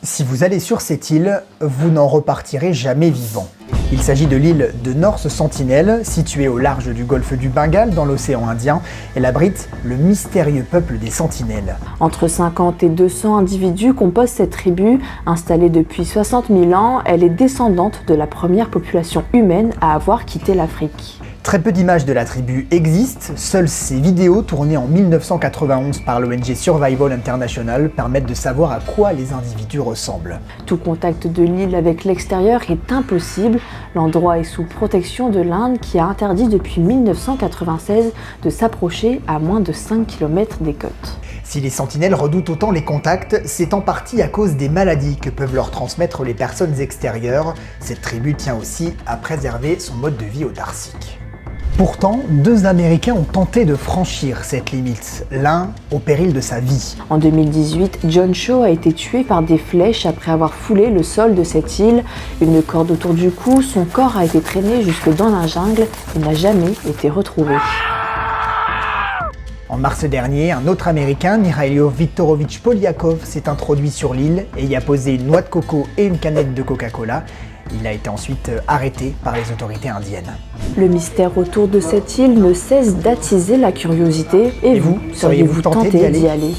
Si vous allez sur cette île, vous n'en repartirez jamais vivant. Il s'agit de l'île de North Sentinel, située au large du golfe du Bengale dans l'océan Indien. Elle abrite le mystérieux peuple des Sentinelles. Entre 50 et 200 individus composent cette tribu. Installée depuis 60 000 ans, elle est descendante de la première population humaine à avoir quitté l'Afrique. Très peu d'images de la tribu existent, seules ces vidéos tournées en 1991 par l'ONG Survival International permettent de savoir à quoi les individus ressemblent. Tout contact de l'île avec l'extérieur est impossible. L'endroit est sous protection de l'Inde qui a interdit depuis 1996 de s'approcher à moins de 5 km des côtes. Si les sentinelles redoutent autant les contacts, c'est en partie à cause des maladies que peuvent leur transmettre les personnes extérieures. Cette tribu tient aussi à préserver son mode de vie autarcique. Pourtant, deux Américains ont tenté de franchir cette limite, l'un au péril de sa vie. En 2018, John Shaw a été tué par des flèches après avoir foulé le sol de cette île. Une corde autour du cou, son corps a été traîné jusque dans la jungle et n'a jamais été retrouvé. En mars dernier, un autre Américain, Mikhailo Viktorovich Polyakov, s'est introduit sur l'île et y a posé une noix de coco et une canette de Coca-Cola. Il a été ensuite arrêté par les autorités indiennes. Le mystère autour de cette île ne cesse d'attiser la curiosité. Et vous, seriez-vous tenté d'y aller ?